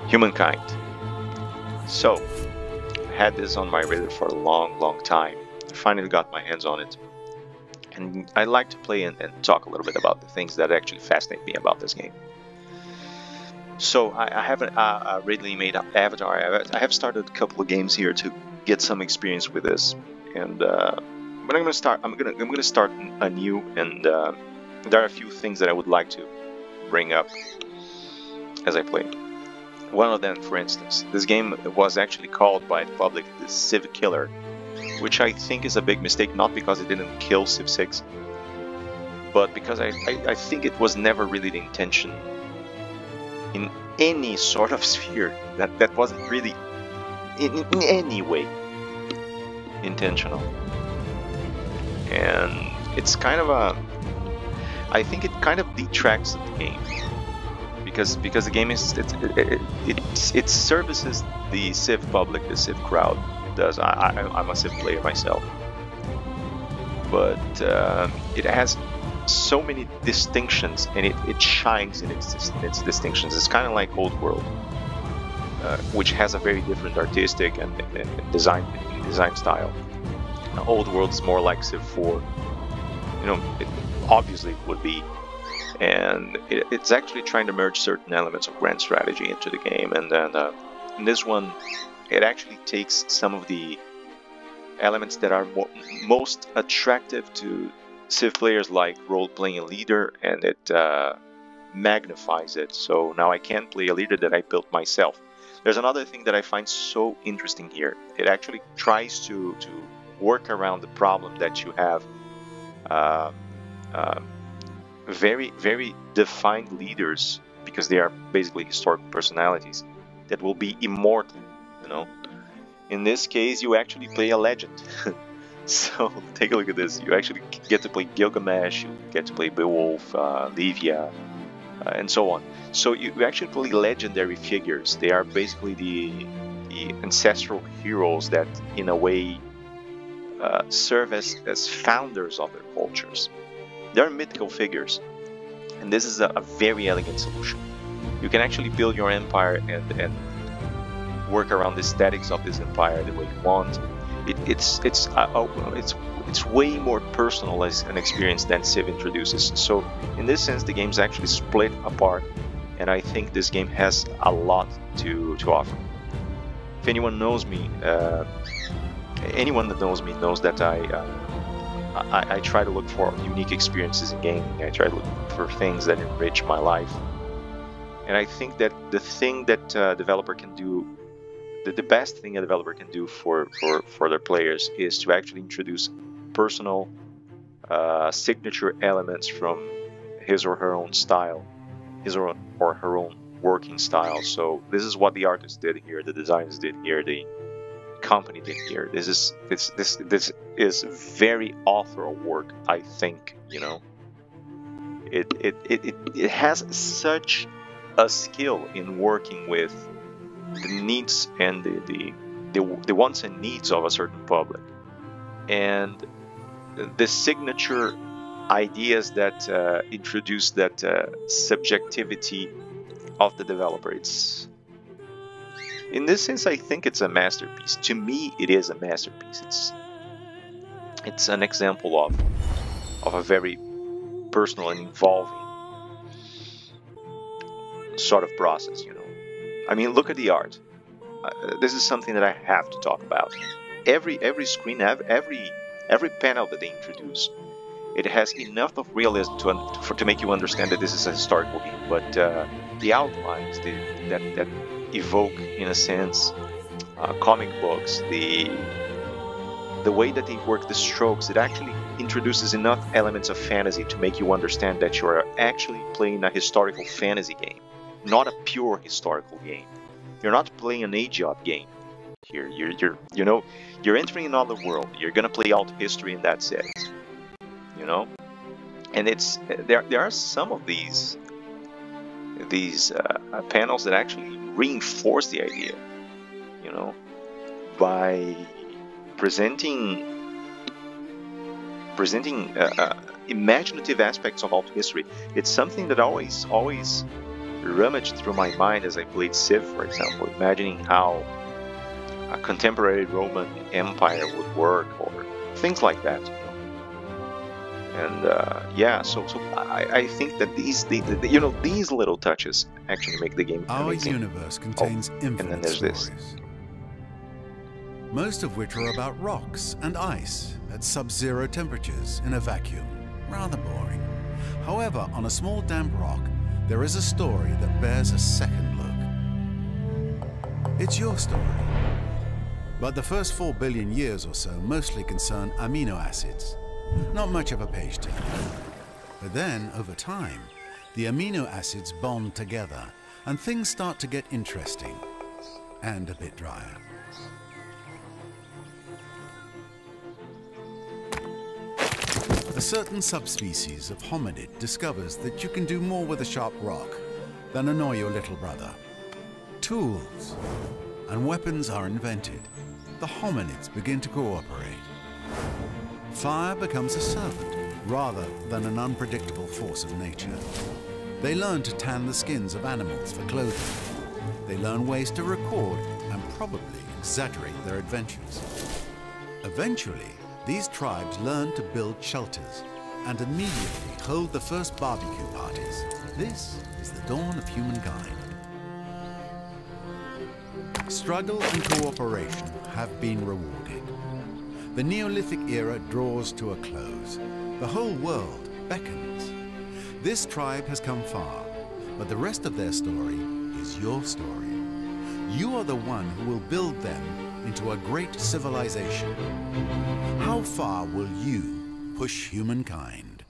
Humankind. So, I had this on my radar for a long time. I finally got my hands on it. And I like to play and talk a little bit about the things that actually fascinate me about this game. So, I haven't really made an avatar. I have started a couple of games here to get some experience with this. And but I'm gonna start anew, and there are a few things that I would like to bring up as I play. One of them, for instance, this game was actually called by the public the Civ Killer, which I think is a big mistake, not because it didn't kill Civ 6, but because I think it was never really the intention in any sort of sphere. That wasn't really in any way intentional. And it's kind of I think it kind of detracts the game. Because the game is it services the Civ public, the Civ crowd. It does. I'm a Civ player myself, but it has so many distinctions, and it shines in its distinctions. It's kind of like Old World, which has a very different artistic and design style. Now, Old World is more like Civ 4. You know, it obviously would be. And it's actually trying to merge certain elements of grand strategy into the game, and then in this one it actually takes some of the elements that are most attractive to Civ players, like role-playing a leader, and it magnifies it. So now I can play a leader that I built myself. There's another thing that I find so interesting here. It actually tries to work around the problem that you have very defined leaders, because they are basically historical personalities that will be immortal, you know. In this case, you actually play a legend. So take a look at this. You actually get to play Gilgamesh, you get to play Beowulf, Livia, and so on. So you actually play legendary figures. They are basically the ancestral heroes that, in a way, serve as founders of their cultures. They're mythical figures, and this is a very elegant solution. You can actually build your empire and work around the aesthetics of this empire the way you want. It's way more personal as an experience than Civ introduces. So in this sense, the game's actually split apart, and I think this game has a lot to offer. If anyone knows me, anyone that knows me knows that I try to look for unique experiences in gaming. I try to look for things that enrich my life. And I think that the thing that a developer can do, the best thing a developer can do for their players, is to actually introduce personal signature elements from his or her own style, his or her own working style. So this is what the artists did here, the designers did here, the company did here. This is very authorial work, I think. You know, it has such a skill in working with the needs and the wants and needs of a certain public, and the signature ideas that introduce that subjectivity of the developer. In this sense, I think it's a masterpiece. To me, it is a masterpiece. It's an example of a very personal and involving sort of process, you know. I mean, look at the art. This is something that I have to talk about. Every screen, every panel that they introduce, it has enough of realism to make you understand that this is a historical game. But the outlines that evoke, in a sense, comic books, the way that they work the strokes, it actually introduces enough elements of fantasy to make you understand that you are actually playing a historical fantasy game, not a pure historical game. You're not playing an age-old game here. You're entering another world. You're gonna play out history, and that's it. You know, and there are some of these panels that actually reinforce the idea, you know, by presenting imaginative aspects of alt history. It's something that always rummaged through my mind as I played Civ, for example, imagining how a contemporary Roman Empire would work, or things like that. And yeah, so I think that these little touches actually make the game amazing. Our universe contains infinite stories, most of which are about rocks and ice at sub-zero temperatures in a vacuum. Rather boring. However, on a small damp rock, there is a story that bears a second look. It's your story. But the first 4 billion years or so mostly concern amino acids. Not much of a page turner. But then, over time, the amino acids bond together and things start to get interesting and a bit drier. A certain subspecies of hominid discovers that you can do more with a sharp rock than annoy your little brother. Tools and weapons are invented. The hominids begin to cooperate. Fire becomes a servant rather than an unpredictable force of nature. They learn to tan the skins of animals for clothing. They learn ways to record and probably exaggerate their adventures. Eventually, these tribes learn to build shelters and immediately hold the first barbecue parties. This is the dawn of humankind. Struggle and cooperation have been rewarded. The Neolithic era draws to a close. The whole world beckons. This tribe has come far, but the rest of their story is your story. You are the one who will build them into a great civilization. How far will you push humankind?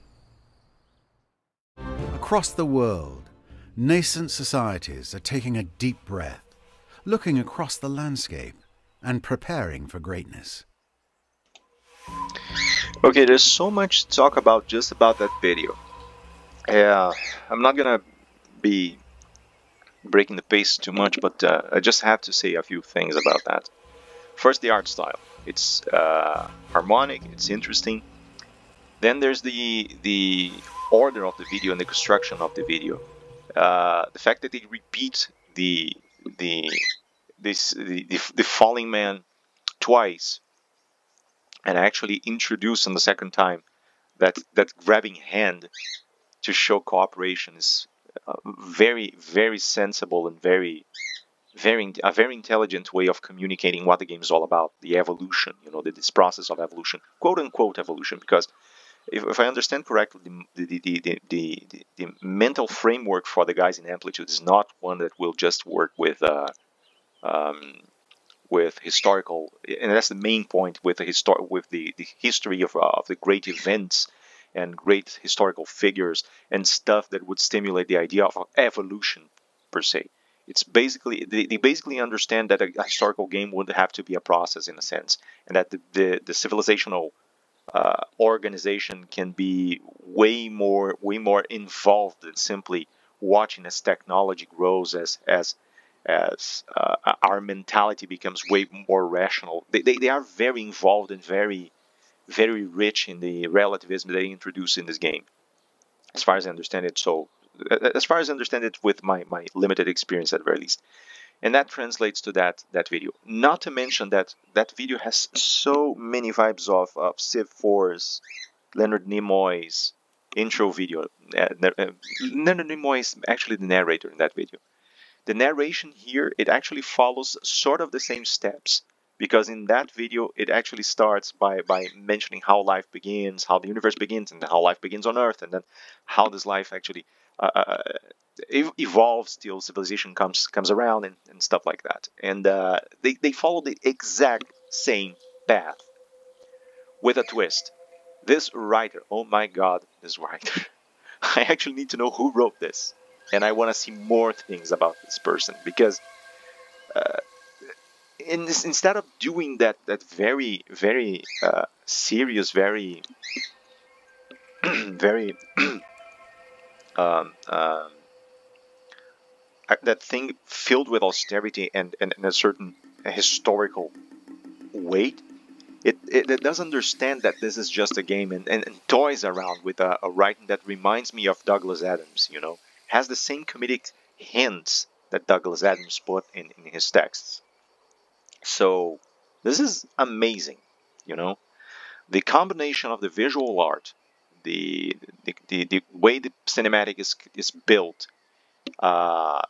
Across the world, nascent societies are taking a deep breath, looking across the landscape and preparing for greatness. Okay, there's so much to talk about just about that video. I'm not gonna be breaking the pace too much, but I just have to say a few things about that. First, the art style. It's harmonic, it's interesting. Then there's the order of the video and the construction of the video. The fact that they repeat the falling man twice, and actually introduce on the second time that grabbing hand to show cooperation is very, very sensible and a very intelligent way of communicating what the game is all about. The evolution, this process of evolution, quote unquote evolution, because if I understand correctly, the mental framework for the guys in Amplitude is not one that will just work with historical, and that's the main point, with the history of the great events and great historical figures and stuff that would stimulate the idea of evolution per se. It's basically, they basically understand that a historical game would have to be a process in a sense, and that the civilizational organization can be way more involved than simply watching as technology grows, as our mentality becomes way more rational. They are very involved and very, very rich in the relativism they introduce in this game, as far as I understand it. So, as far as I understand it, with my limited experience at the very least, and that translates to that video. Not to mention that video has so many vibes of Civ 4's Leonard Nimoy's intro video. Leonard Nimoy is actually the narrator in that video. The narration here, it actually follows sort of the same steps, because in that video it actually starts by mentioning how life begins, how the universe begins, and how life begins on Earth, and then how this life actually evolves till civilization comes around, and stuff like that. And they follow the exact same path with a twist. This writer, oh my god, this writer, I actually need to know who wrote this. And I want to see more things about this person, because instead of doing that very, very serious, very very that thing filled with austerity and a certain historical weight, it does understand that this is just a game, and toys around with a writing that reminds me of Douglas Adams, has the same comedic hints that Douglas Adams put in his texts. So this is amazing, you know. The combination of the visual art, the way the cinematic is built, uh,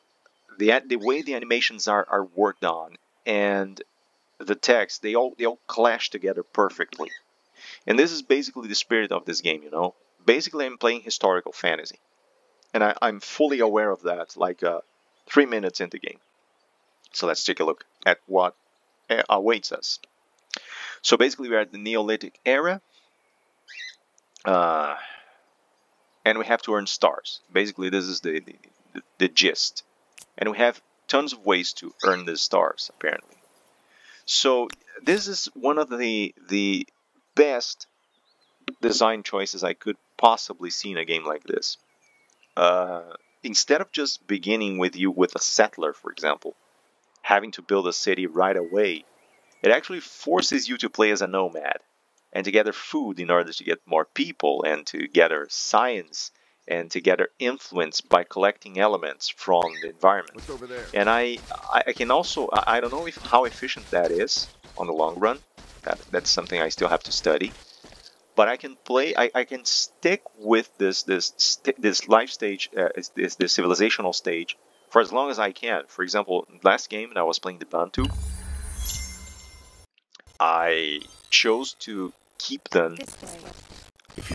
the way the animations are worked on, and the text, they all clash together perfectly. And this is basically the spirit of this game, you know. Basically, I'm playing historical fantasy, and I'm fully aware of that. Like 3 minutes into the game. So let's take a look at what awaits us. So basically, we're at the Neolithic era, uh, and we have to earn stars. Basically, this is the gist, and we have tons of ways to earn the stars apparently. So this is one of the best design choices I could possibly see in a game like this. Instead of just beginning with you with a settler, for example, having to build a city right away, it actually forces you to play as a nomad and to gather food in order to get more people, and to gather science, and to gather influence by collecting elements from the environment. What's over there? And I can also, I don't know how efficient that is on the long run. That's something I still have to study. But I can play. I can stick with this life stage, this civilizational stage, for as long as I can. For example, last game when I was playing the Bantu, I chose to keep them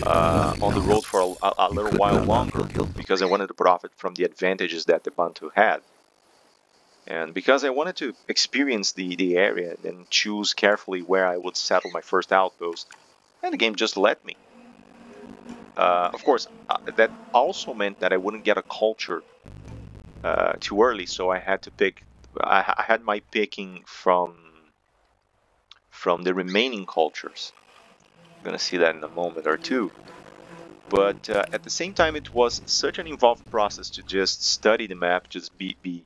on the road for a little while longer, because I wanted to profit from the advantages that the Bantu had. And because I wanted to experience the area and choose carefully where I would settle my first outpost, and the game just let me. Of course, that also meant that I wouldn't get a culture too early, so I had to pick. I had my picking from the remaining cultures. I'm gonna see that in a moment or two. But at the same time, it was such an involved process to just study the map, just be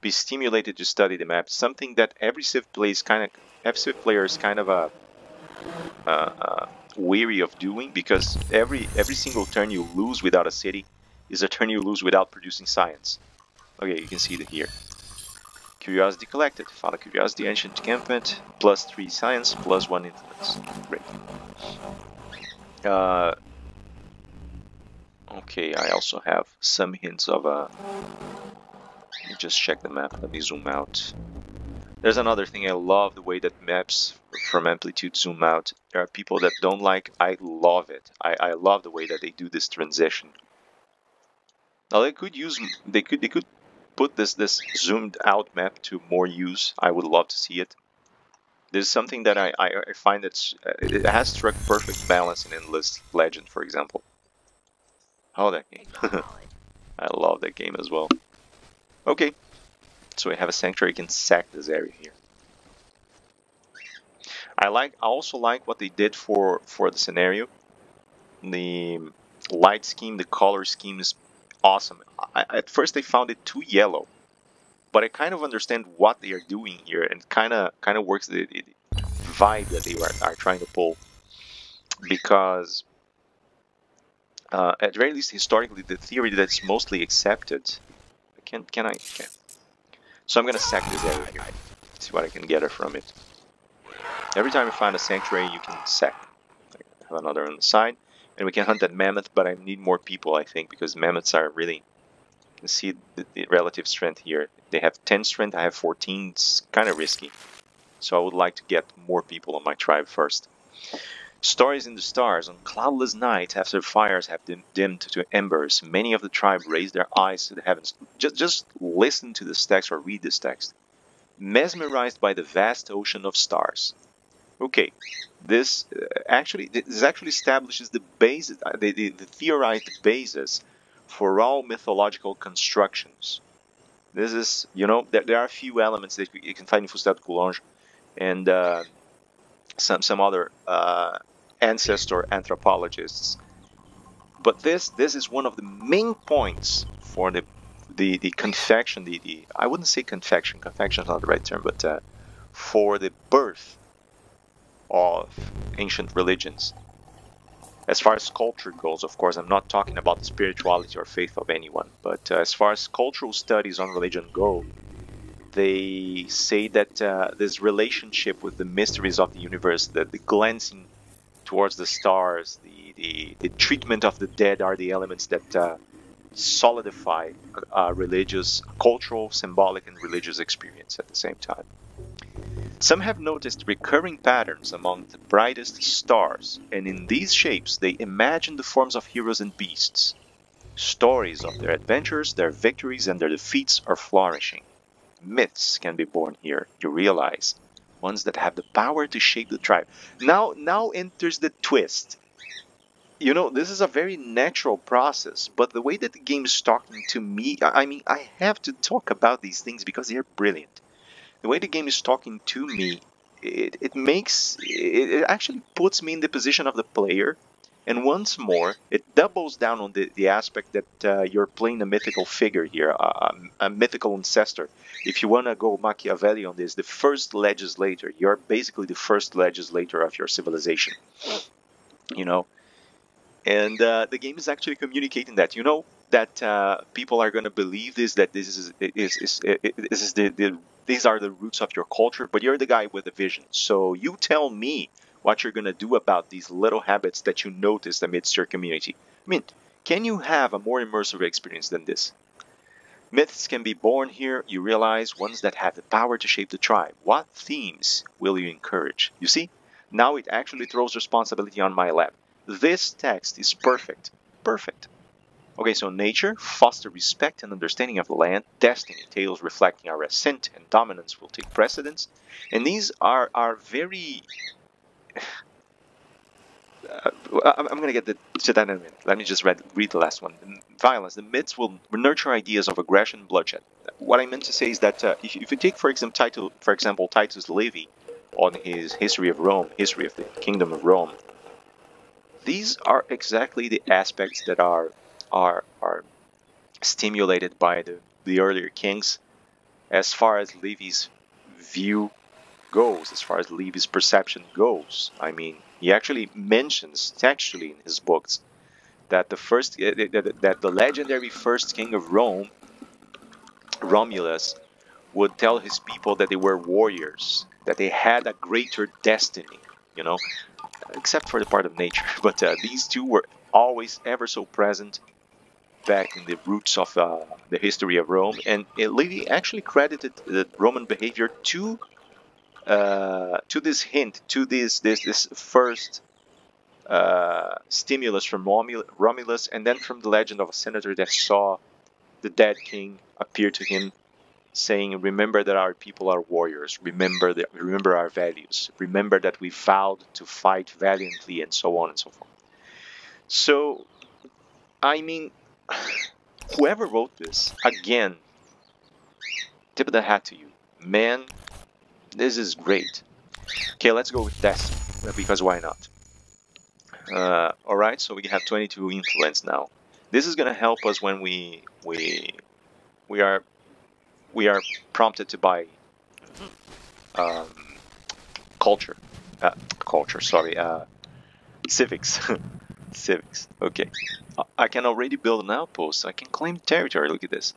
stimulated to study the map. Something that every Civ player is kind of weary of doing, because every single turn you lose without a city is a turn you lose without producing science. Okay, you can see it here. Curiosity collected. Found a curiosity, ancient encampment, +3 science, +1 influence. Great. Okay, I also have some hints of let me just check the map. Let me zoom out. There's another thing. I love the way that maps from Amplitude zoom out. There are people that don't like. I love it. I love the way that they do this transition. Now they could put this zoomed out map to more use. I would love to see it. This is something that I find that it has struck perfect balance in Endless Legend, for example. Oh, that game. I love that game as well. Okay, so we have a sanctuary. You can sack this area here. I also like what they did for the scenario. The light scheme, the color scheme is awesome. At first I found it too yellow, but I kind of understand what they are doing here, and kind of works the vibe that they are trying to pull. Because at the very least, historically, the theory that's mostly accepted. Can I? Okay. So I'm gonna sack this area here. See what I can gather from it. Every time you find a sanctuary, you can sack. I have another on the side, and we can hunt that mammoth. But I need more people, I think, because mammoths are really. You can see the relative strength here. They have 10 strength. I have 14. It's kind of risky. So I would like to get more people on my tribe first. Stories in the stars. On cloudless nights, after fires have dimmed to embers, many of the tribe raise their eyes to the heavens. Just listen to this text or read this text. Mesmerized by the vast ocean of stars. Okay, this actually establishes the basis, the theorized basis for all mythological constructions. This is, you know, there are a few elements that you can find in Fustat Coulange and some other ancestor anthropologists. But this is one of the main points for the confection, I wouldn't say confection is not the right term, but for the birth of ancient religions. As far as culture goes, of course, I'm not talking about the spirituality or faith of anyone, but as far as cultural studies on religion go, they say that this relationship with the mysteries of the universe, the glancing towards the stars, the treatment of the dead are the elements that solidify religious, cultural, symbolic, and religious experience at the same time. Some have noticed recurring patterns among the brightest stars, and in these shapes they imagine the forms of heroes and beasts. Stories of their adventures, their victories, and their defeats are flourishing. Myths can be born here, you realize, ones that have the power to shape the tribe. Now enters the twist. You know, this is a very natural process, but the way that the game is talking to me, I mean, I have to talk about these things because they're brilliant. The way the game is talking to me, it actually puts me in the position of the player, and once more it doubles down on the aspect that you're playing a mythical figure here, a mythical ancestor. If you want to go Machiavelli on this, the first legislator, you're basically the first legislator of your civilization, you know. And the game is actually communicating that, you know, that people are going to believe this, that this is these are the roots of your culture, but you're the guy with the vision. So you tell me what you're going to do about these little habits that you noticed amidst your community. I mean, can you have a more immersive experience than this? Myths can be born here, you realize, ones that have the power to shape the tribe. What themes will you encourage? You see, now it actually throws responsibility on my lap. This text is perfect. Perfect. Okay, so nature, foster respect and understanding of the land, destiny, tales reflecting our ascent and dominance will take precedence. And these are very... I'm going to get to that in a minute. Let me just read the last one. Violence. The myths will nurture ideas of aggression and bloodshed. What I meant to say is that if you take, for example, Titus Livy on his History of Rome, History of the Kingdom of Rome, these are exactly the aspects that are stimulated by the earlier kings as far as Livy's view goes, as far as Livy's perception goes. I mean, he actually mentions textually in his books that the legendary first king of Rome, Romulus, would tell his people that they were warriors, that they had a greater destiny, you know, except for the part of nature. But these two were always ever so present back in the roots of the history of Rome, and Livy actually credited the Roman behavior to this hint, to this first stimulus from Romulus, and then from the legend of a senator that saw the dead king appear to him, saying, "Remember that our people are warriors. Remember our values. Remember that we vowed to fight valiantly," and so on and so forth. So, I mean, whoever wrote this, again, tip of the hat to you, man. This is great. Okay, let's go with Destiny, because why not? Alright, so we have 22 influence now. This is gonna help us when we are prompted to buy civics. Civics. Okay, I can already build an outpost. I can claim territory. Look at this.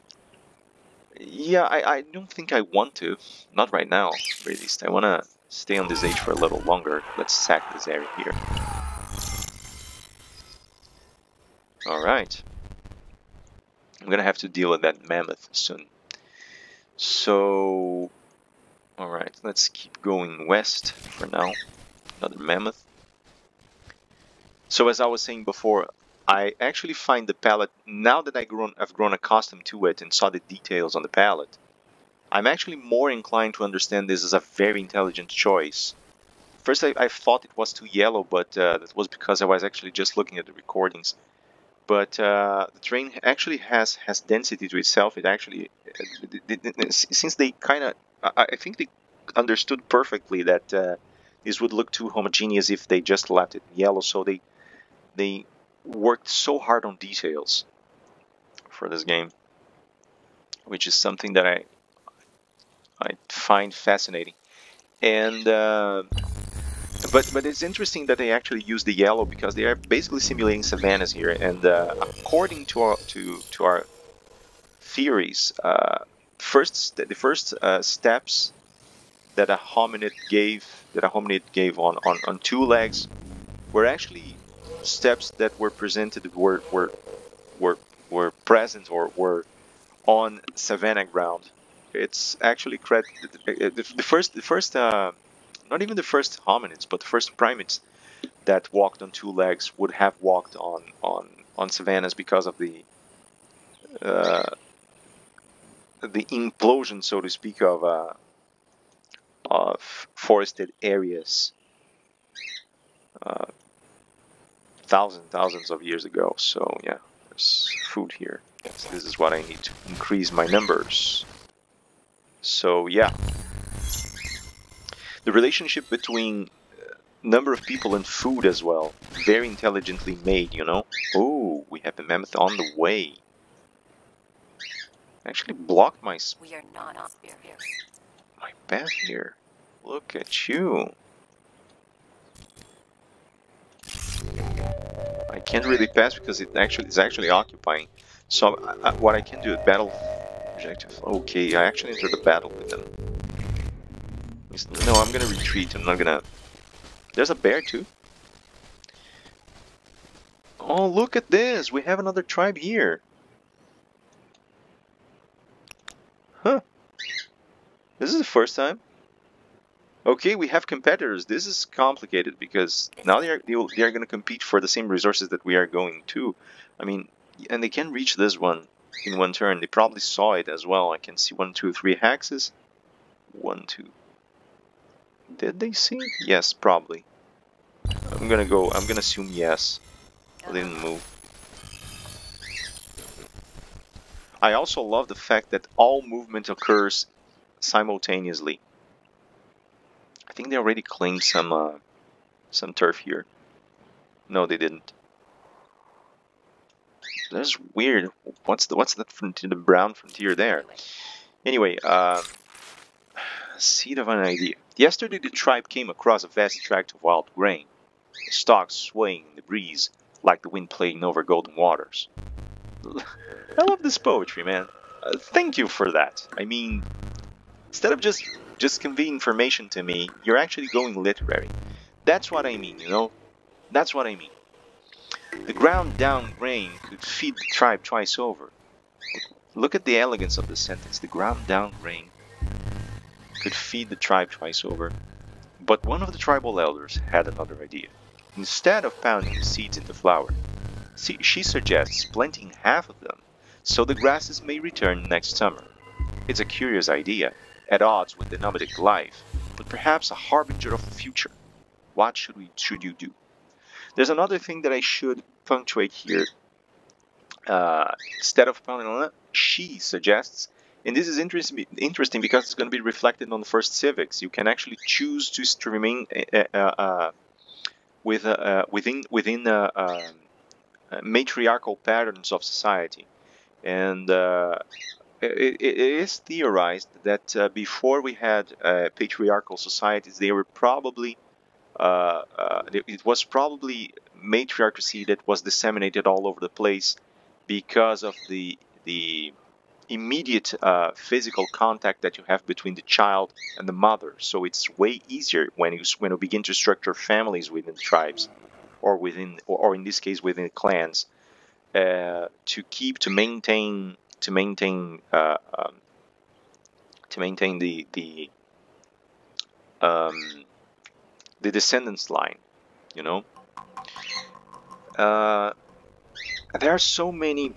Yeah, I don't think I want to. Not right now, at least. I want to stay on this age for a little longer. Let's sack this area here. Alright. I'm going to have to deal with that mammoth soon. So... Alright, let's keep going west for now. Another mammoth. So as I was saying before, I actually find the palette, now that I've grown accustomed to it and saw the details on the palette, I'm actually more inclined to understand this as a very intelligent choice. First I thought it was too yellow, but that was because I was actually just looking at the recordings. But the terrain actually has density to itself. It actually, since they kind of, I think they understood perfectly that this would look too homogeneous if they just left it yellow, so they worked so hard on details for this game, which is something that I find fascinating. And But it's interesting that they actually use the yellow because they are basically simulating savannas here, and according to our theories, the first steps that a hominid gave on two legs were actually steps that were presented were present or were on savanna ground. It's actually the first not even the first hominids, but the first primates that walked on two legs would have walked on savannas because of uh, the implosion, so to speak, of forested areas thousands of years ago. So yeah, there's food here. So this is what I need to increase my numbers. So yeah, the relationship between number of people and food as well, very intelligently made, you know. Oh, we have a mammoth on the way. Actually blocked my We are not on here. my path here. Look at you. I can't really pass because it is actually occupying. So what I can do, battle objective. Okay, I actually entered the battle with them. No, I'm gonna retreat. I'm not gonna. There's a bear too. Oh, look at this! We have another tribe here. Huh? This is the first time. Okay, we have competitors. This is complicated because now they are going to compete for the same resources that we are going to. I mean, and they can reach this one in one turn. They probably saw it as well. I can see 1, 2, 3 hexes. 1, 2. Did they see it? Yes, probably. I'm gonna assume yes. They didn't move. I also love the fact that all movement occurs simultaneously. I think they already claimed some turf here. No, they didn't. That's weird. What's that frontier, the brown frontier there? Anyway, seed of an idea. Yesterday the tribe came across a vast tract of wild grain, the stalks swaying in the breeze like the wind playing over golden waters. I love this poetry, man. Thank you for that. I mean, instead of just conveying information to me, you're actually going literary. That's what I mean, you know? That's what I mean. The ground down grain could feed the tribe twice over. Look at the elegance of the sentence. The ground down grain could feed the tribe twice over. But one of the tribal elders had another idea. Instead of pounding the seeds into flour, she suggests planting half of them so the grasses may return next summer. It's a curious idea, at odds with the nomadic life, but perhaps a harbinger of the future. What should you do? There's another thing that I should punctuate here. Instead of pounding on it, she suggests, and this is interesting because it's going to be reflected on the first civics. You can actually choose to remain within matriarchal patterns of society, and it is theorized that before we had patriarchal societies, they were probably it was probably matriarchy that was disseminated all over the place because of the immediate physical contact that you have between the child and the mother. So it's way easier when you begin to structure families within tribes, or in this case within clans, to maintain the descendants line, you know. There are so many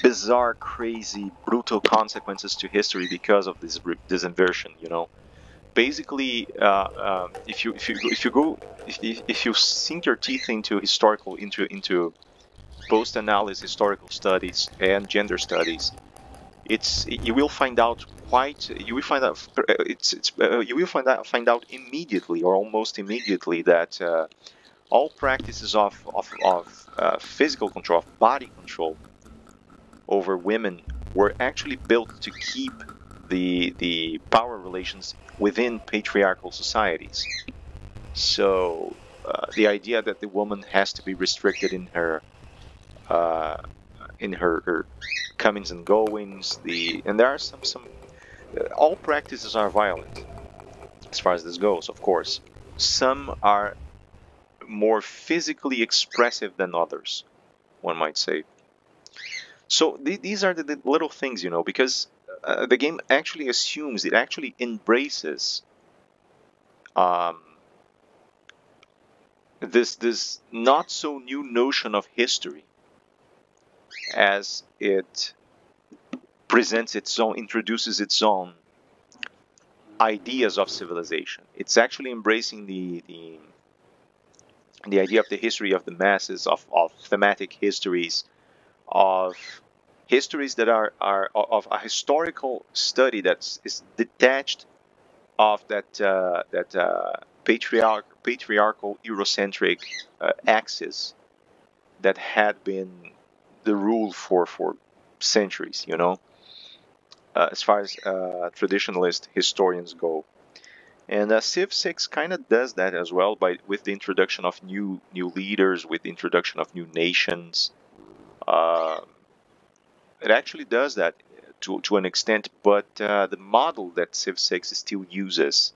bizarre, crazy, brutal consequences to history because of this inversion, you know. Basically, if you sink your teeth into post-analysis historical studies and gender studies, you will find out immediately, or almost immediately, that all practices of physical control, of body control over women, were actually built to keep the power relations within patriarchal societies. So the idea that the woman has to be restricted uh, in her comings and goings, and there are some all practices are violent as far as this goes, of course. Some are more physically expressive than others, one might say. So these are the little things, you know, because the game actually assumes, it actually embraces um, this not so new notion of history as it presents its own, introduces its own ideas of civilization. It's actually embracing the idea of the history of the masses, of thematic histories, of histories that are of a historical study that is detached of that patriarchal Eurocentric axis that had been the rule for centuries, you know, as far as traditionalist historians go. And Civ 6 kind of does that as well with the introduction of new leaders, with the introduction of new nations. Uh, it actually does that to an extent, but the model that Civ 6 still uses,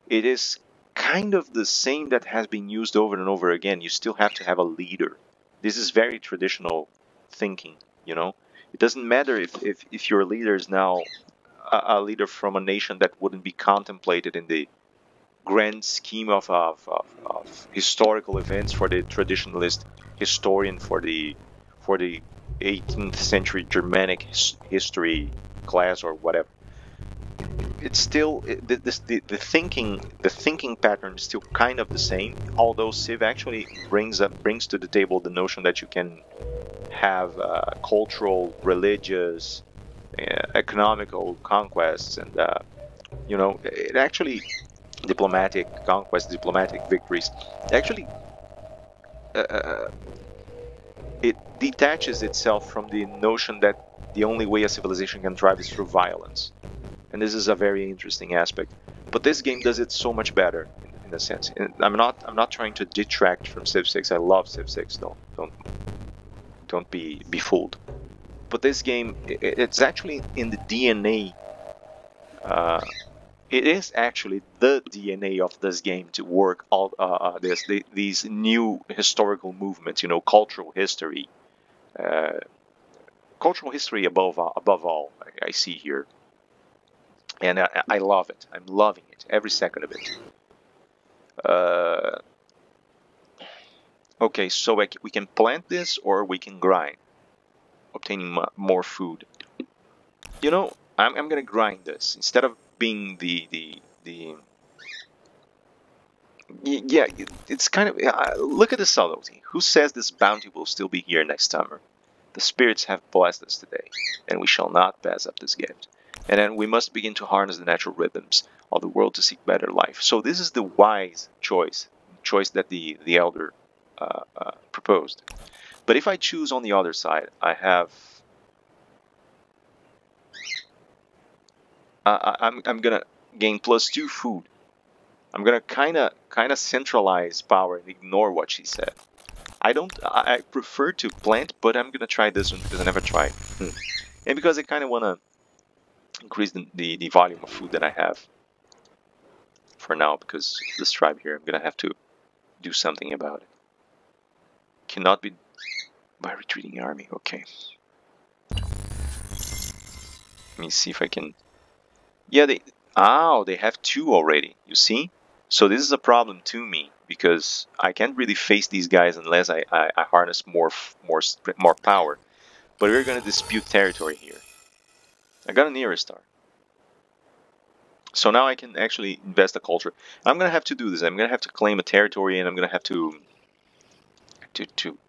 it is kind of the same that has been used over and over again. You still have to have a leader. This is very traditional thinking, you know. It doesn't matter if your leader is now a leader from a nation that wouldn't be contemplated in the grand scheme of historical events for the traditionalist historian, for the 18th century Germanic history class or whatever. It's still the thinking pattern is still kind of the same, although Civ actually brings to the table the notion that you can have cultural, religious, economical conquests, and you know, it actually diplomatic conquests, diplomatic victories. Actually, uh, it detaches itself from the notion that the only way a civilization can thrive is through violence. And this is a very interesting aspect. But this game does it so much better, in a sense. And I'm not trying to detract from Civ 6. I love Civ 6. Don't be fooled. But this game, it's actually in the DNA. It is actually the DNA of this game to work all these new historical movements. You know, cultural history above all. I see here. And I love it. I'm loving it, every second of it. Okay, so we can plant this or we can grind, obtaining more food. You know, I'm gonna grind this instead of being the yeah. It's kind of look at the subtlety. Who says this bounty will still be here next summer? The spirits have blessed us today, and we shall not pass up this gift. And then we must begin to harness the natural rhythms of the world to seek better life. So this is the wise choice that the elder proposed. But if I choose on the other side, I have I'm gonna gain +2 food. I'm gonna kind of centralize power and ignore what she said. I prefer to plant, but I'm gonna try this one because I never tried, and because I kind of wanna increase the volume of food that I have for now, because this tribe here, I'm gonna have to do something about it. Cannot be by retreating army. Okay. Let me see if I can. Yeah, they have 2 already. You see? So this is a problem to me because I can't really face these guys unless I harness more power. But we're gonna dispute territory here. I got an era star. So now I can actually invest a culture. I'm gonna have to do this. I'm gonna have to claim a territory, and I'm gonna have to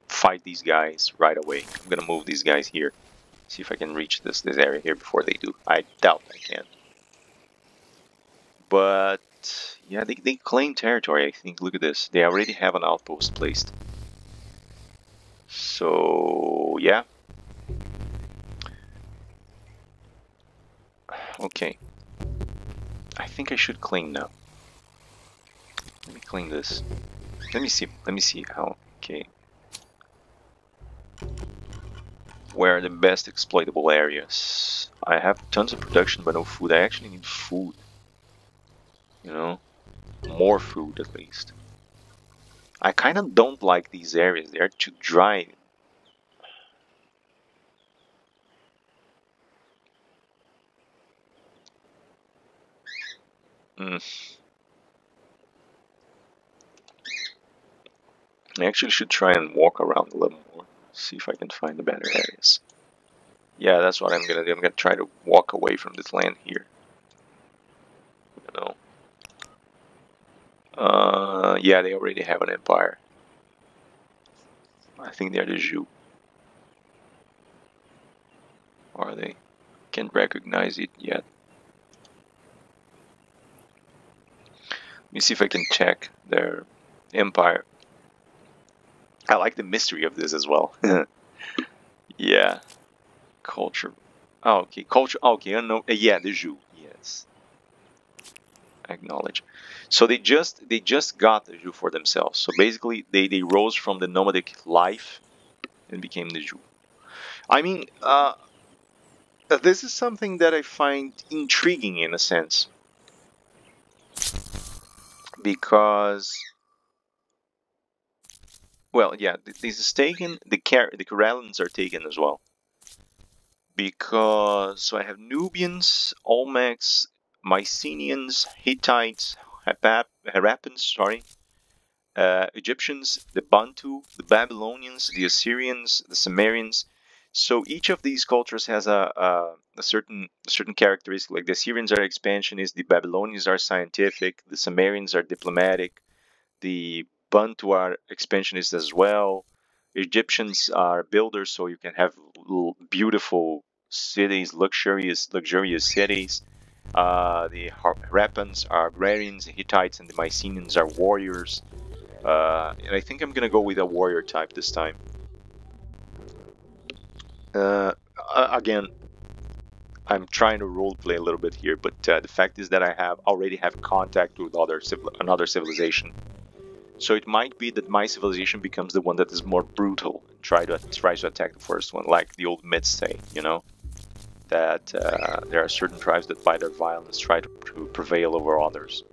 fight these guys right away. I'm gonna move these guys here. See if I can reach this area here before they do. I doubt I can. But yeah, they claim territory, I think. Look at this. They already have an outpost placed. So yeah. Okay. I think I should claim now. Let me clean this. Let me see how. Okay. Where are the best exploitable areas? I have tons of production but no food. I actually need food. You know? More food at least. I kind of don't like these areas. They are too dry. Mm. I actually should try and walk around a little more. See if I can find the better areas. Yeah, that's what I'm gonna do. I'm gonna try to walk away from this land here. You know. Yeah, they already have an empire. I think they're the Zhu. Are they? Can't recognize it yet. Let me see if I can check their empire. I like the mystery of this as well. Yeah, culture. Oh, okay, culture. Okay, unknown. Yeah, the Zhu. Yes, acknowledge. So they just got the Zhu for themselves. So basically, they rose from the nomadic life and became the Zhu. I mean, this is something that I find intriguing in a sense because, well, yeah, this is taken. The Karelians are taken as well because so I have Nubians, Olmecs, Mycenaeans, Hittites, Harappans, sorry, Egyptians, the Bantu, the Babylonians, the Assyrians, the Sumerians. So each of these cultures has a certain characteristic. Like the Assyrians are expansionist, the Babylonians are scientific, the Sumerians are diplomatic, the Bantu are expansionist as well. Egyptians are builders, so you can have beautiful cities, luxurious cities. The Harappans are agrarians, the Hittites and the Mycenaeans are warriors. And I think I'm gonna go with a warrior type this time. Again, I'm trying to roleplay a little bit here, but the fact is that I already have contact with another civilization. So it might be that my civilization becomes the one that is more brutal and tries to attack the first one, like the old myths say. You know that there are certain tribes that by their violence try to prevail over others.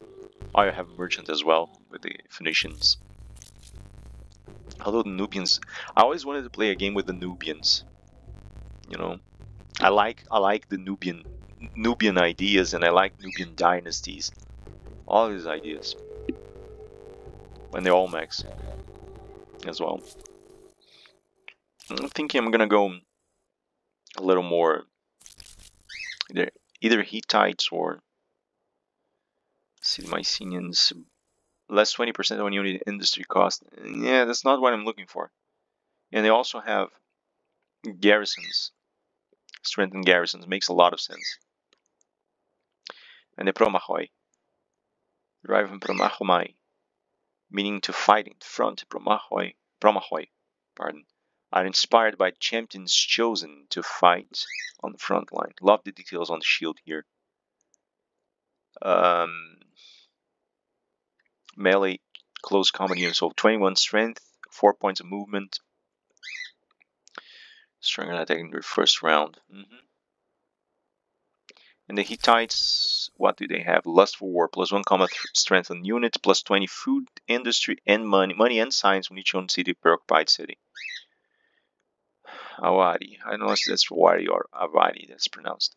I have a merchant as well with the Phoenicians. Although the Nubians, I always wanted to play a game with the Nubians. You know, I like the Nubian ideas, and I like Nubian dynasties. All these ideas, and the Olmecs as well. I'm thinking I'm gonna go a little more either Hittites or see the Mycenaeans. Less 20% on unit industry cost. Yeah, that's not what I'm looking for. And they also have garrisons. Strengthened garrisons makes a lot of sense. And the Promahoi, derived from Promahomai, meaning to fight in front. Promahoi, pardon, are inspired by champions chosen to fight on the front line. Love the details on the shield here. Melee, close combat unit, so 21 strength, 4 points of movement. Stronger attack in the first round. And the Hittites, what do they have? Lust for war, +1 combat strength on units, +20 food, industry, and money and science from each own city per occupied city. Awadi, I don't know if that's Wari or Avadi that's pronounced.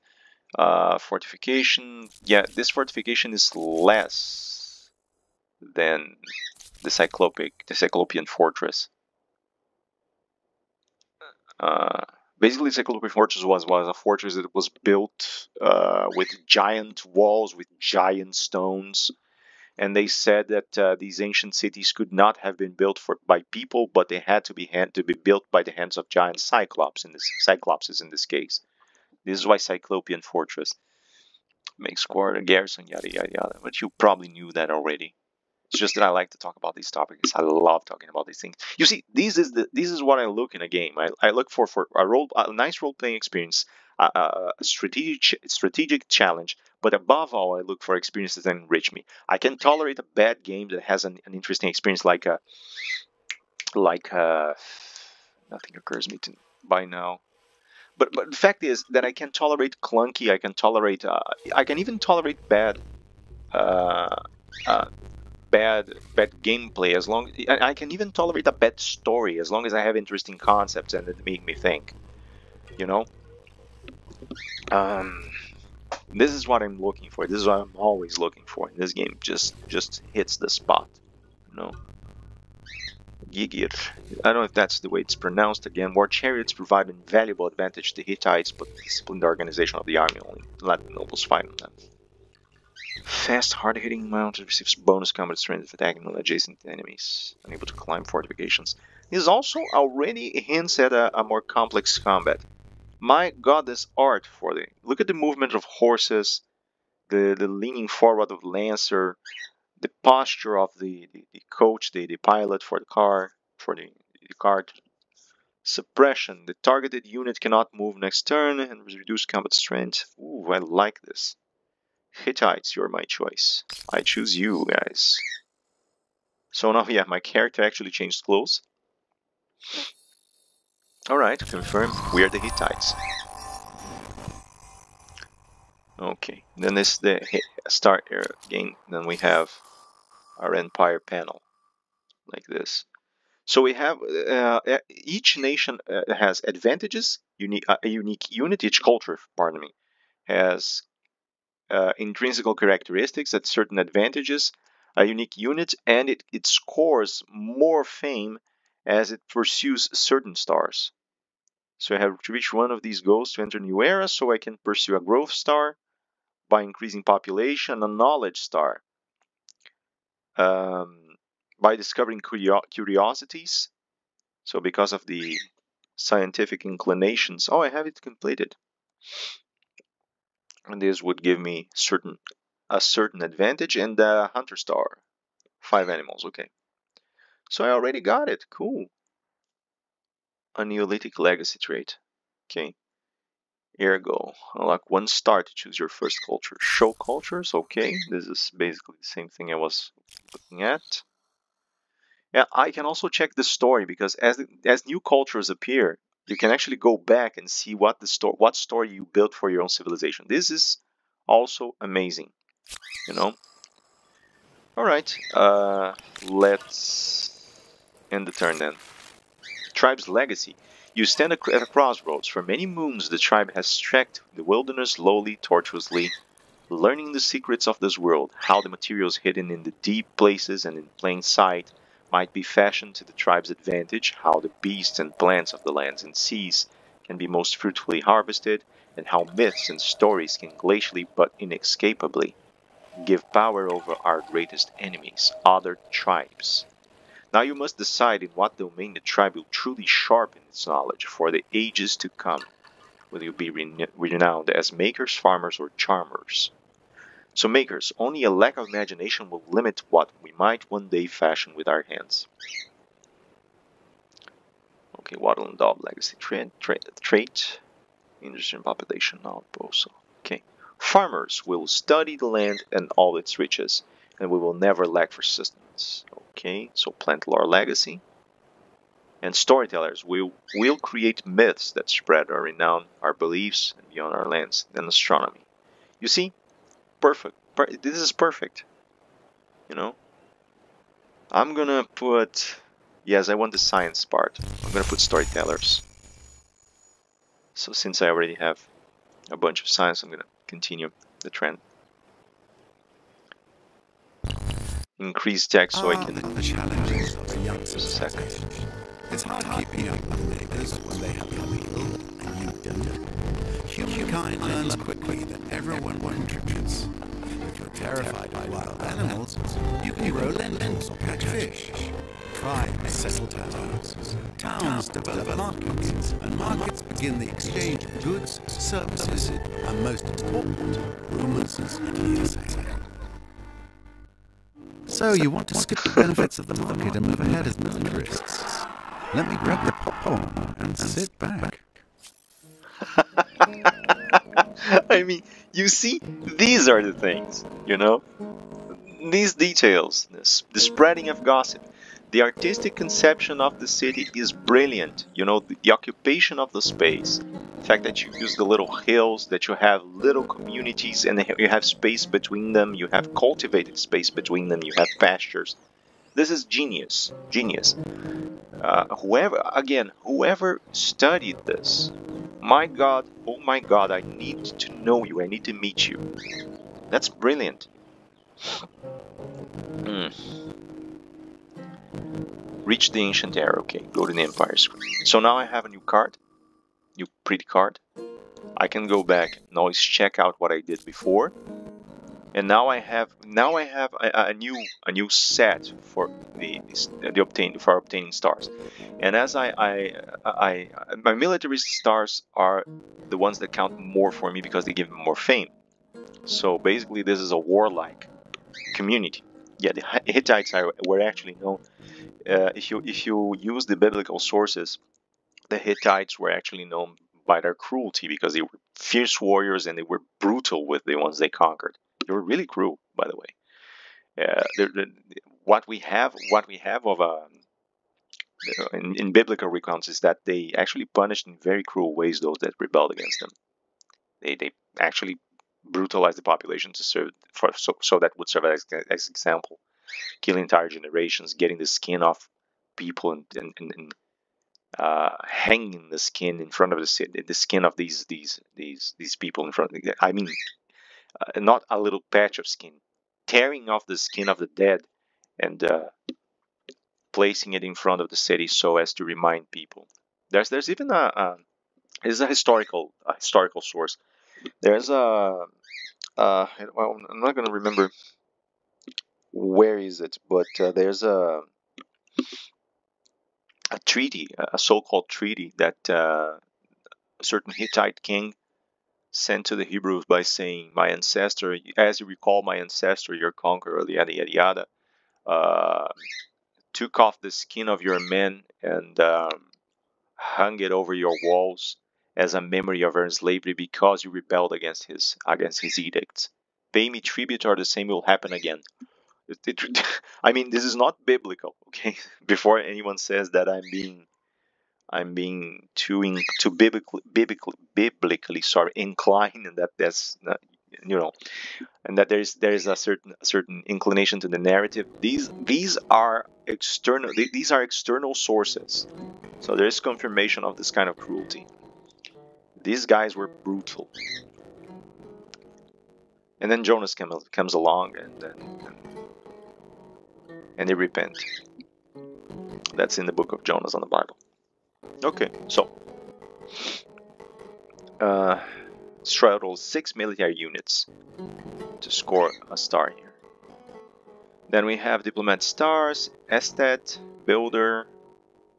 Fortification, yeah, this fortification is less than the Cyclopean fortress. Basically, Cyclopean fortress was a fortress that was built with giant walls, with giant stones. And they said that these ancient cities could not have been built by people, but they had to be built by the hands of giant cyclopses in this case. This is why Cyclopean fortress makes squad a garrison, yada yada yada. But you probably knew that already. It's just that I like to talk about these topics. I love talking about these things. You see, this is what I look in a game. I look for a nice role playing experience. a strategic challenge. But above all, I look for experiences that enrich me. I can tolerate a bad game that has an interesting experience, like nothing occurs me to by now. But the fact is that I can tolerate clunky. I can tolerate. I can even tolerate bad. Uh, uh, bad gameplay, as long I can even tolerate a bad story as long as I have interesting concepts and it make me think, you know. um, this is what I'm looking for. This is what I'm always looking for. This game just hits the spot, you know. Gigir. I don't know if that's the way it's pronounced. Again, war chariots provide an invaluable advantage to Hittites, but discipline the organization of the army, only let the nobles fight on them. Fast, hard-hitting mount receives bonus combat strength if attacking adjacent enemies, unable to climb fortifications. This also already hints at a more complex combat. My god, this art for the... Look at the movement of horses, the leaning forward of the lancer, the posture of the coach, the pilot for the car, for the cart. Suppression. The targeted unit cannot move next turn and reduce combat strength. Ooh, I like this. Hittites, you're my choice. I choose you guys. So now, yeah, my character actually changed clothes. Alright, confirm, we are the Hittites. Okay, then this is the start era game. Then we have our empire panel, like this. So we have, each nation has advantages, a unique unit, each culture, pardon me, has intrinsic characteristics at certain advantages, a unique unit, and it scores more fame as it pursues certain stars. So I have to reach one of these goals to enter a new era, so I can pursue a growth star by increasing population, a knowledge star by discovering curiosities. So because of the scientific inclinations, oh, I have it completed. And this would give me a certain advantage, and the hunter star, 5 animals. Okay, so I already got it. Cool. A Neolithic legacy trait. Okay, ergo, unlock 1 star to choose your first culture. Show cultures. Okay, this is basically the same thing I was looking at. Yeah, I can also check the story, because as new cultures appear, you can actually go back and see what story you built for your own civilization. This is also amazing, you know. All right, let's end the turn then. Tribe's legacy. You stand at a crossroads. For many moons, the tribe has trekked the wilderness slowly, tortuously, learning the secrets of this world, how the materials hidden in the deep places and in plain sight might be fashioned to the tribe's advantage, how the beasts and plants of the lands and seas can be most fruitfully harvested, and how myths and stories can glacially but inescapably give power over our greatest enemies, other tribes. Now you must decide in what domain the tribe will truly sharpen its knowledge for the ages to come. Will you be renowned as makers, farmers, or charmers? So makers, only a lack of imagination will limit what we might one day fashion with our hands. Okay, Wattle and Daub legacy trait. Industry and population outpost. Okay. Farmers will study the land and all its riches, and we will never lack for sustenance. Okay, so plant lore legacy. And storytellers will create myths that spread our renown, our beliefs, and beyond our lands, and astronomy. You see? Perfect. This is perfect. You know? I'm gonna put... Yes, I want the science part. I'm gonna put storytellers. So since I already have a bunch of science, I'm gonna continue the trend. Increase text so I can... The challenges of a young Just a second. It's hard keeping up with neighbors when they have young people and you don't. Humankind learns quickly that everyone contributes. If you're terrified of wild animals, you can grow lentils or catch fish. Tribes settle towns. Towns develop markets, and markets begin the exchange of goods, services, and most important, rumors and hearsay. So you want to skip the benefits of the market and move ahead as militarists? Let me grab the popcorn and sit back. I mean, you see, these are the things, you know? These details, the spreading of gossip, the artistic conception of the city is brilliant. You know, the occupation of the space, the fact that you use the little hills, that you have little communities and you have space between them, you have cultivated space between them, you have pastures. This is genius, genius. Whoever studied this, my God, oh my God, I need to know you, I need to meet you. That's brilliant. Reach the ancient era. Okay, go to the Empire screen. So now I have a new card, new pretty card. I can go back and always check out what I did before. And now I have a new set for obtaining stars. And as my military stars are the ones that count more for me because they give me more fame. So basically, this is a warlike community. Yeah, the Hittites were actually known. If you use the biblical sources, the Hittites were actually known by their cruelty because they were fierce warriors and they were brutal with the ones they conquered. They were really cruel, by the way. What we have of in biblical recounts is that they actually punished in very cruel ways those that rebelled against them. They actually brutalized the population to serve so that would serve as example, killing entire generations, getting the skin off people and hanging the skin in front of the skin of these people in front. I mean, not a little patch of skin, tearing off the skin of the dead and placing it in front of the city so as to remind people. There's even is a historical source. There's well, I'm not gonna remember where is it, but there's a treaty, a so-called treaty that a certain Hittite king sent to the Hebrews by saying, "My ancestor, as you recall, my ancestor, your conqueror, yada yada yada, took off the skin of your men and hung it over your walls as a memory of our slavery because you rebelled against his edicts. Pay me tribute, or the same will happen again." I mean, this is not biblical, okay? Before anyone says that I'm being too biblically sorry inclined, and that's not, you know, and that there is a certain inclination to the narrative. These are external sources, so there is confirmation of this kind of cruelty. These guys were brutal, and then Jonas comes along and they repent. That's in the book of Jonas on the Bible. Okay, so straddles 6 military units to score a star here. Then we have diplomat stars, estate, builder,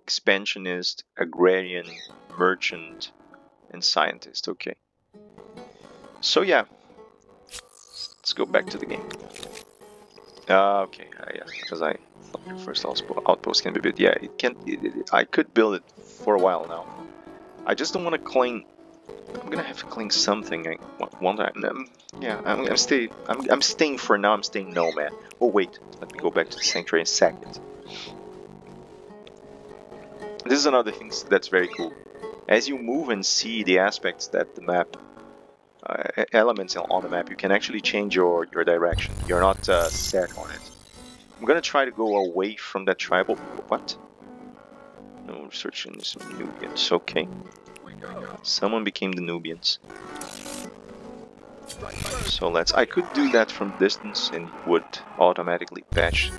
expansionist, agrarian, merchant, and scientist. Okay. So yeah, let's go back to the game. Okay, yeah, because I thought your first outpost can be built. Yeah, it can. I could build it for a while now. I just don't want to cling. I'm gonna have to cling something one time. Yeah, I'm staying for now. I'm staying nomad. Oh wait, let me go back to the sanctuary in a second. This is another thing that's very cool. As you move and see the aspects that the map, elements on the map, you can actually change your direction. You're not set on it. I'm gonna try to go away from that tribal. What? No, searching some Nubians. Okay. Someone became the Nubians. So I could do that from distance and it would automatically patch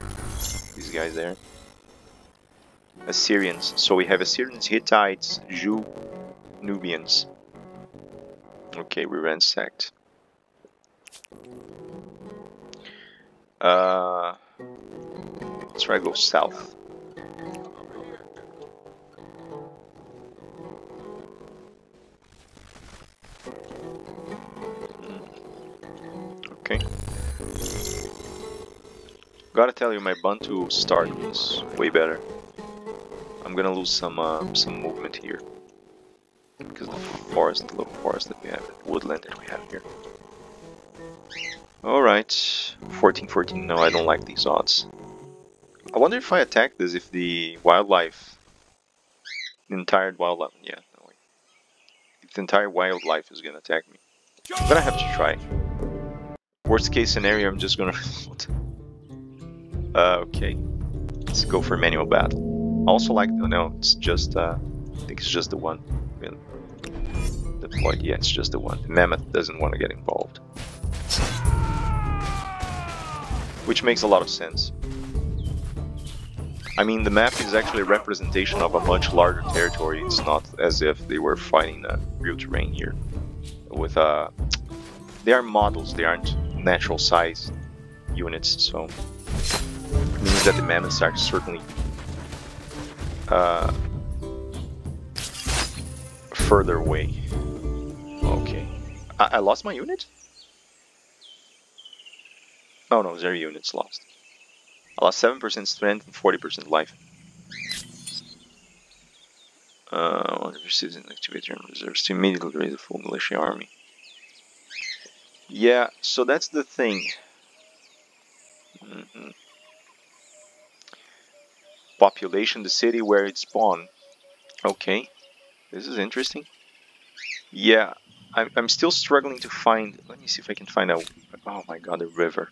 these guys there. Assyrians. So we have Assyrians, Hittites, Jew, Nubians. Okay, we ransacked. Let's try to go south. Okay. Gotta tell you, my Bantu start is way better. I'm gonna lose some movement here. because of the forest, the little forest that we have, the woodland that we have here. Alright, 14-14, no, I don't like these odds. I wonder if I attack this, if the wildlife, the entire wildlife, yeah, no, wait. If the entire wildlife is gonna attack me. I'm gonna have to try. Worst case scenario, I'm just gonna okay, let's go for manual battle. Also like, no, it's just, I think it's just the one. Really. Deployed, yeah, it's just the one. The mammoth doesn't want to get involved. Which makes a lot of sense. I mean, the map is actually a representation of a much larger territory. It's not as if they were fighting real terrain here. With they are models, they aren't natural size units, so it means that the mammoths are certainly further away. Okay, I lost my unit? Oh no, 0 units lost. I lost 7% strength and 40% life. Receives an activator and reserves to immediately raise a full militia army. Yeah, so that's the thing. Population, the city where it spawned. Okay, this is interesting. Yeah, I'm still struggling to find. Let me see if I can find out. Oh my god, the river.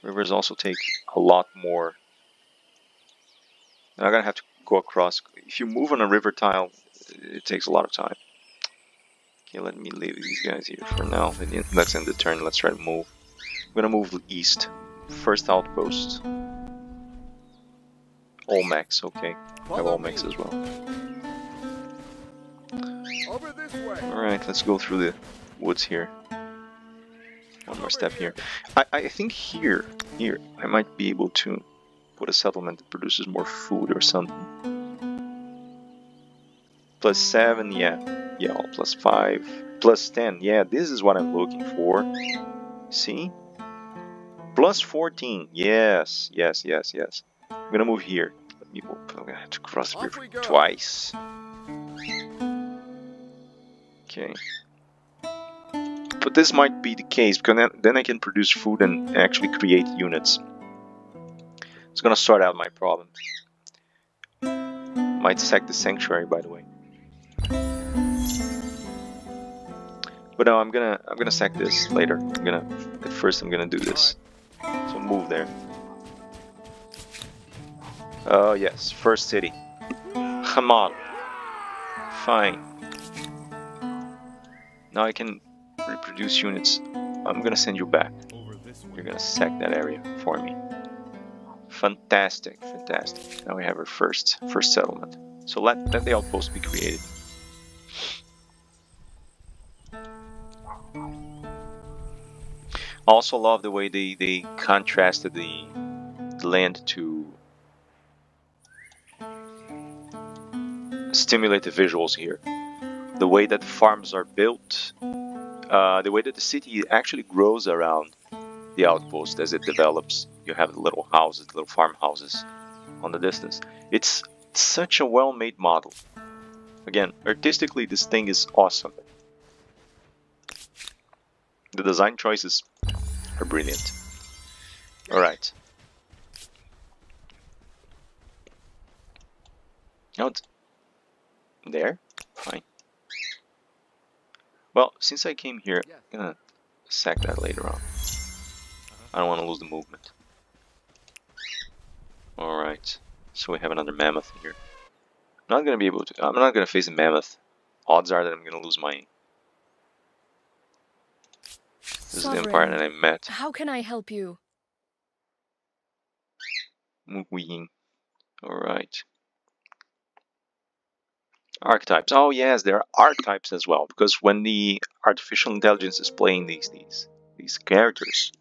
Rivers also take a lot more. I'm gonna have to go across. If you move on a river tile, it takes a lot of time. Okay, let me leave these guys here for now. Let's end the turn. Let's try to move. I'm gonna move east. First outpost. Olmecs, okay. I have Olmecs as well. Alright, let's go through the woods here. One more step here. I think here, I might be able to put a settlement that produces more food or something. +7, yeah, all +5. +10, yeah, this is what I'm looking for. See? +14, yes. I'm gonna move here. Let me move. I'm gonna have to cross the river twice. Okay. But this might be the case, because then I can produce food and actually create units. It's gonna sort out my problem. Might sack the sanctuary, by the way. But no, I'm gonna sack this later. At first I'm gonna do this. So move there. Oh yes, first city. Come on. Fine. Now I can reproduce units. I'm gonna send you back. You're gonna sack that area for me. Fantastic. Now we have our first settlement. So let the outpost be created. I also love the way they contrasted the land to stimulate the visuals here. The way that the farms are built, the way that the city actually grows around the outpost as it develops. You have the little houses, little farmhouses on the distance. It's such a well-made model. Again, artistically, this thing is awesome. The design choices are brilliant. Alright. Out. There? Fine. Well, since I came here, I'm gonna sack that later on. I don't want to lose the movement. Alright. So we have another mammoth here. I'm not gonna be able to. I'm not gonna face a mammoth. Odds are that I'm gonna lose my. This is the empire that I met. How can I help you? Mugwing. Alright. Archetypes. Oh yes, there are archetypes as well, because when the artificial intelligence is playing these characters,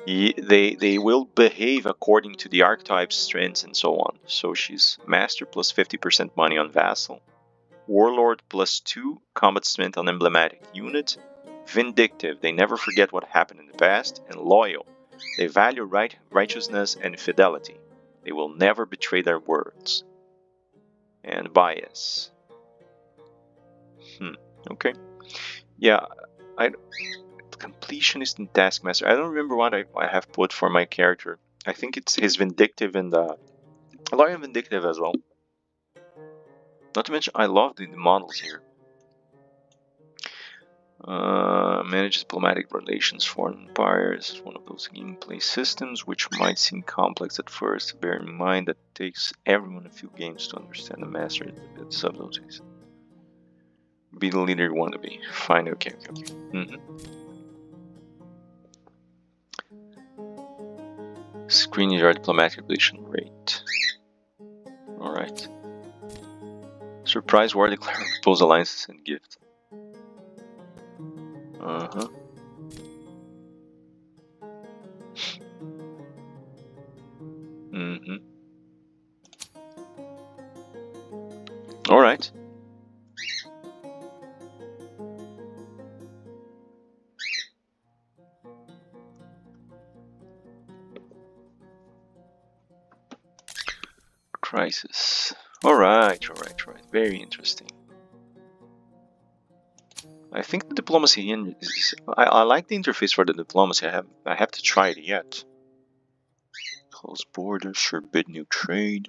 they will behave according to the archetypes, strengths, and so on. So she's Master plus 50% money on Vassal, Warlord plus 2 combat strength on emblematic unit, Vindictive, they never forget what happened in the past, and Loyal, they value righteousness and fidelity. They will never betray their words. And Bias, Okay. Yeah, completionist and taskmaster. I don't remember what I have put for my character. I think it's his vindictive and loyal vindictive as well. Not to mention, I love the models here. Manage diplomatic relations, foreign empires is one of those gameplay systems which might seem complex at first. Bear in mind that it takes everyone a few games to understand and master the subtleties. Be the leader you want to be. Fine, okay. Screen your diplomatic relation rate. Alright. Surprise war, declare, propose alliances and gift. Alright. Crisis. Alright. Very interesting. I think the diplomacy is. I like the interface for the diplomacy. I have to try it yet. Close borders, forbid new trade.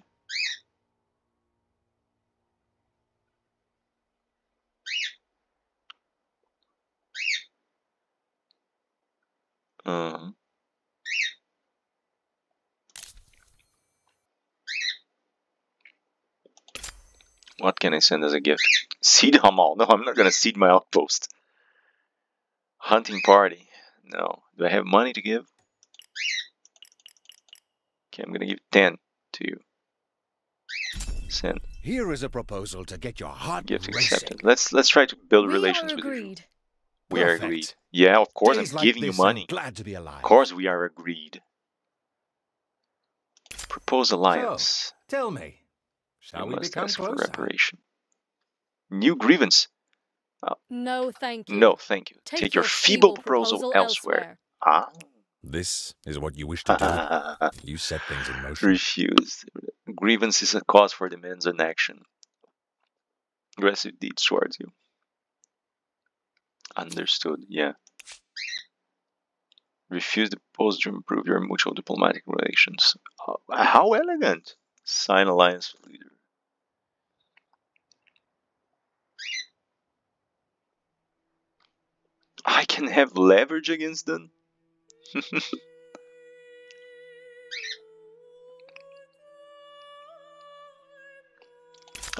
What can I send as a gift? Seed Hamal. No, I'm not gonna seed my outpost. Hunting party. No. Do I have money to give? Okay, I'm gonna give 10 to you. Send. Here is a proposal to get your heart Gift racing. accepted. Let's try to build relations with you. We are agreed. Yeah, of course I'm giving you money. Glad to be alive. Of course we are agreed. Propose alliance. So, tell me, shall we become ask for closer? reparation. New grievance. No, thank you. No, thank you. Take your feeble proposal elsewhere. Ah. This is what you wish to do. You set things in motion. Refused. Grievance is a cause for demands and action. Aggressive deeds towards you. Understood, yeah. Refuse the proposal to improve your mutual diplomatic relations. How elegant! Sign alliance with leader. I can have leverage against them?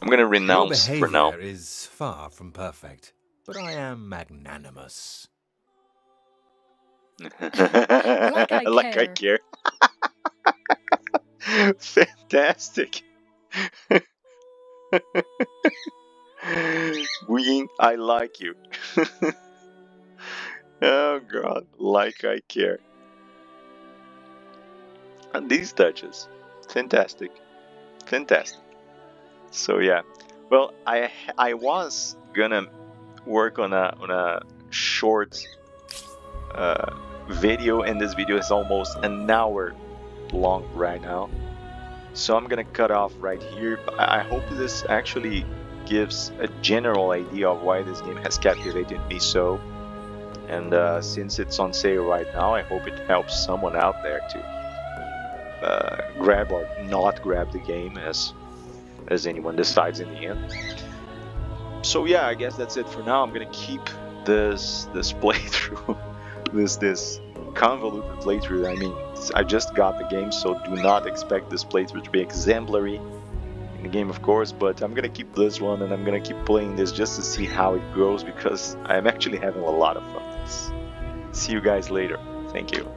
I'm gonna renounce Your for now. behavior is far from perfect, but I am magnanimous. Like I care. Fantastic. I like you. Oh god, like I care. And these touches, fantastic. So yeah, well, I was gonna work on a short video, and this video is almost an hour long right now. So I'm gonna cut off right here. I hope this actually gives a general idea of why this game has captivated me so. And since it's on sale right now, I hope it helps someone out there to grab or not grab the game as anyone decides in the end. So yeah, I guess that's it for now. I'm gonna keep this playthrough, this convoluted playthrough. I mean, I just got the game, so do not expect this playthrough to be exemplary in the game, of course, but I'm gonna keep this one, and I'm gonna keep playing this just to see how it goes, because I'm actually having a lot of fun. See you guys later. Thank you.